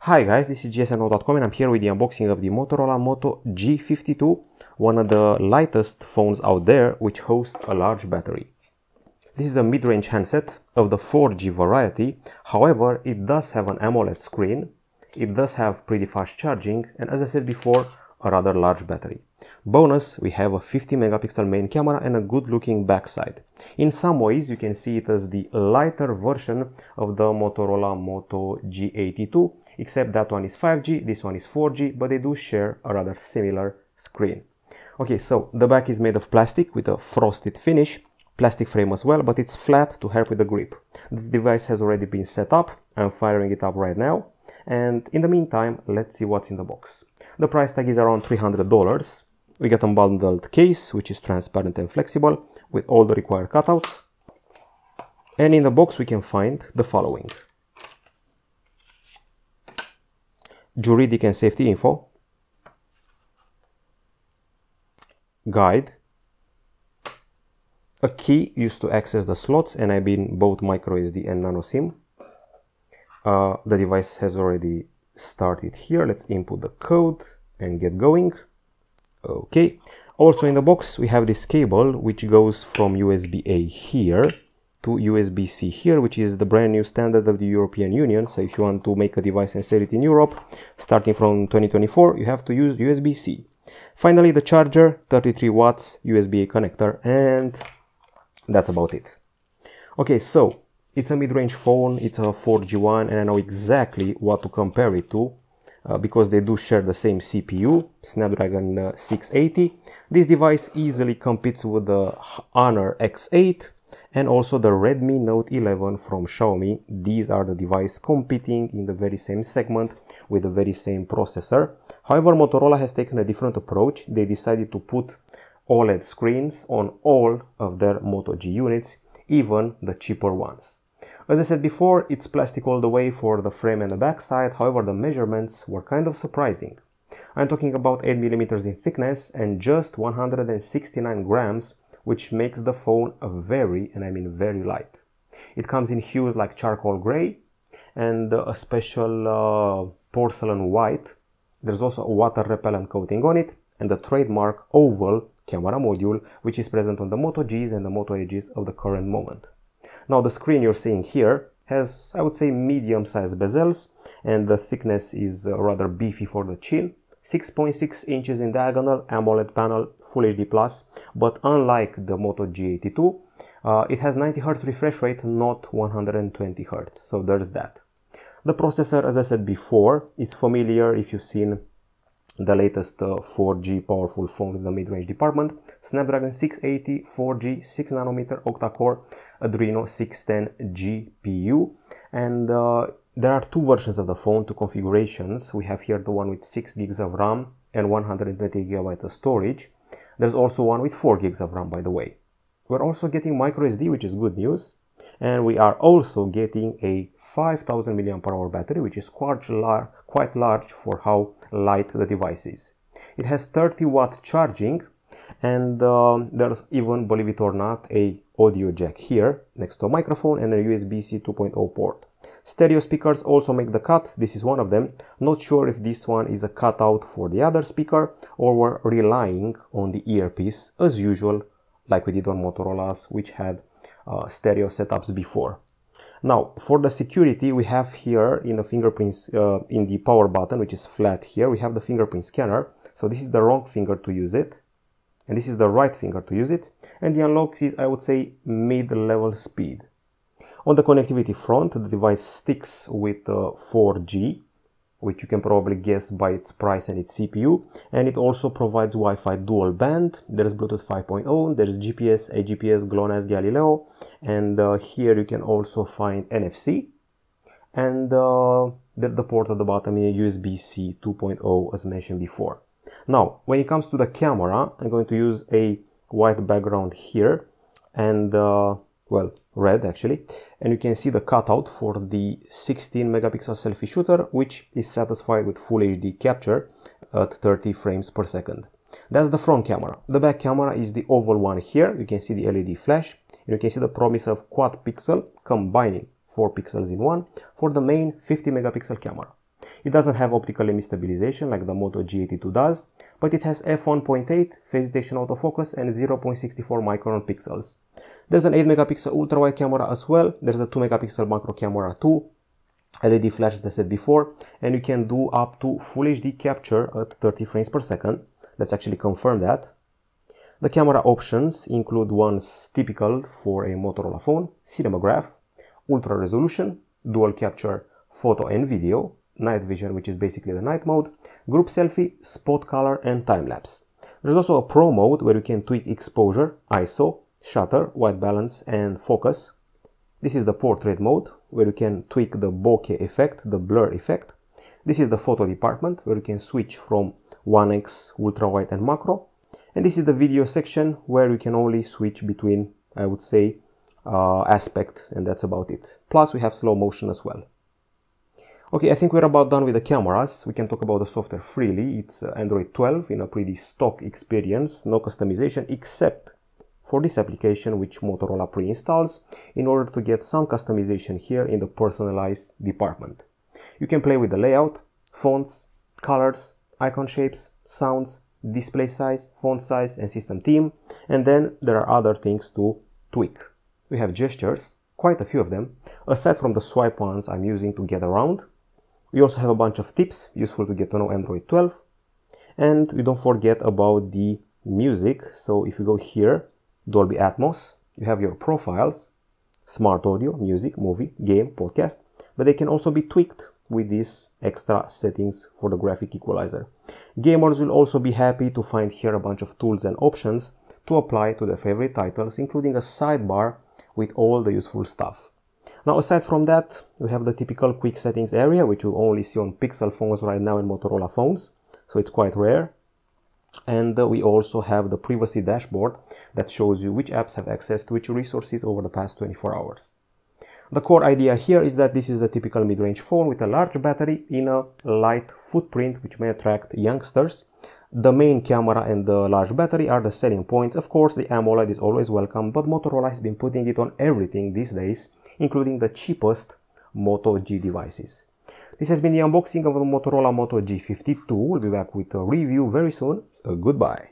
Hi guys, this is gsno.com and I'm here with the unboxing of the Motorola Moto G52, one of the lightest phones out there which hosts a large battery. This is a mid-range handset of the 4G variety, however it does have an AMOLED screen, it does have pretty fast charging and, as I said before, a rather large battery. Bonus, we have a 50 megapixel main camera and a good looking backside. In some ways you can see it as the lighter version of the Motorola Moto G52, except that one is 5G, this one is 4G, but they do share a rather similar screen. Okay, so the back is made of plastic with a frosted finish, plastic frame as well, but it's flat to help with the grip. The device has already been set up, I'm firing it up right now, and in the meantime, let's see what's in the box. The price tag is around $300. We get a bundled case, which is transparent and flexible, with all the required cutouts. And in the box we can find the following: juridic and safety info, guide, a key used to access the slots, and I mean both microSD and nano SIM. The device has already started here. Let's input the code and get going. Okay, also in the box we have this cable which goes from USB-A here to USB-C here, which is the brand new standard of the European Union. So if you want to make a device and sell it in Europe starting from 2024, you have to use USB-C. Finally, the charger, 33 watts USB-A connector, and that's about it. Okay, so it's a mid-range phone, it's a 4G one, and I know exactly what to compare it to because they do share the same CPU, Snapdragon 680. This device easily competes with the Honor X8 and also the Redmi Note 11 from Xiaomi. These are the devices competing in the very same segment with the very same processor. However, Motorola has taken a different approach. They decided to put OLED screens on all of their Moto G units, even the cheaper ones. As I said before, it's plastic all the way for the frame and the backside, however the measurements were kind of surprising. I'm talking about 8mm in thickness and just 169 grams, which makes the phone a very, and I mean very light. It comes in hues like charcoal gray and a special porcelain white. There's also a water repellent coating on it and the trademark oval camera module, which is present on the Moto Gs and the Moto Gs of the current moment. Now the screen you're seeing here has, I would say, medium-sized bezels, and the thickness is rather beefy for the chin. 6.6 inches in diagonal, AMOLED panel, Full HD+, but unlike the Moto G82, it has 90 Hz refresh rate, not 120 Hz, so there's that. The processor, as I said before, is familiar if you've seen the latest 4G powerful phones in the mid-range department. Snapdragon 680, 4G, 6nm octa-core, Adreno 610 GPU, and there are two versions of the phone, two configurations. We have here the one with 6 gigs of RAM and 120 gigabytes of storage. There's also one with 4 gigs of RAM, by the way. We're also getting microSD, which is good news, and we are also getting a 5000 mAh battery, which is quite large for how light the device is. It has 30-watt charging, and there's even, believe it or not, a audio jack here next to a microphone and a USB-C 2.0 port. Stereo speakers also make the cut. This is one of them. Not sure if this one is a cutout for the other speaker or we're relying on the earpiece as usual, like we did on Motorola's, which had stereo setups before. Now, for the security, we have here in the fingerprints, in the power button, which is flat here, we have the fingerprint scanner. So this is the wrong finger to use it, and this is the right finger to use it. And the unlock is, I would say, mid-level speed. On the connectivity front, the device sticks with 4G, which you can probably guess by its price and its CPU, and it also provides Wi-Fi dual band. There's Bluetooth 5.0, there's GPS, AGPS, GLONASS, Galileo, and here you can also find NFC, and the port at the bottom is USB-C 2.0 as mentioned before. Now, when it comes to the camera, I'm going to use a white background here, and well, red actually, and you can see the cutout for the 16 megapixel selfie shooter, which is satisfied with full HD capture at 30 frames per second. That's the front camera. The back camera is the oval one here. You can see the LED flash, and you can see the promise of quad pixel combining 4 pixels in one for the main 50 megapixel camera. It doesn't have optical image stabilization like the Moto G52 does, but it has f1.8 phase detection autofocus and 0.64 micron pixels. There's an 8 megapixel ultrawide camera as well. There's a 2 megapixel macro camera too. LED flash as I said before, and you can do up to full HD capture at 30 frames per second. Let's actually confirm that. The camera options include ones typical for a Motorola phone: cinematograph, ultra resolution, dual capture photo and video, night vision, which is basically the night mode, group selfie, spot color, and time lapse. There's also a pro mode where you can tweak exposure, ISO, shutter, white balance, and focus. This is the portrait mode where you can tweak the bokeh effect, the blur effect. This is the photo department where you can switch from 1x, ultra wide, and macro. And this is the video section where you can only switch between, I would say, aspect, and that's about it. Plus we have slow motion as well. Okay, I think we're about done with the cameras. We can talk about the software freely. It's Android 12 in a pretty stock experience, no customization except for this application which Motorola pre-installs in order to get some customization here in the personalized department. You can play with the layout, fonts, colors, icon shapes, sounds, display size, font size, and system theme, and then there are other things to tweak. We have gestures, quite a few of them, aside from the swipe ones I'm using to get around. We also have a bunch of tips, useful to get to know Android 12. And we don't forget about the music. So if you go here, Dolby Atmos, you have your profiles, smart audio, music, movie, game, podcast, but they can also be tweaked with these extra settings for the graphic equalizer. Gamers will also be happy to find here a bunch of tools and options to apply to their favorite titles, including a sidebar with all the useful stuff. Now, aside from that, we have the typical quick settings area, which you only see on Pixel phones right now and Motorola phones, so it's quite rare. And we also have the privacy dashboard that shows you which apps have access to which resources over the past 24 hours. The core idea here is that this is the typical mid-range phone with a large battery in a light footprint, which may attract youngsters. The main camera and the large battery are the selling points. Of course, the AMOLED is always welcome, but Motorola has been putting it on everything these days, including the cheapest Moto G devices. This has been the unboxing of the Motorola Moto G52. We'll be back with a review very soon. Goodbye.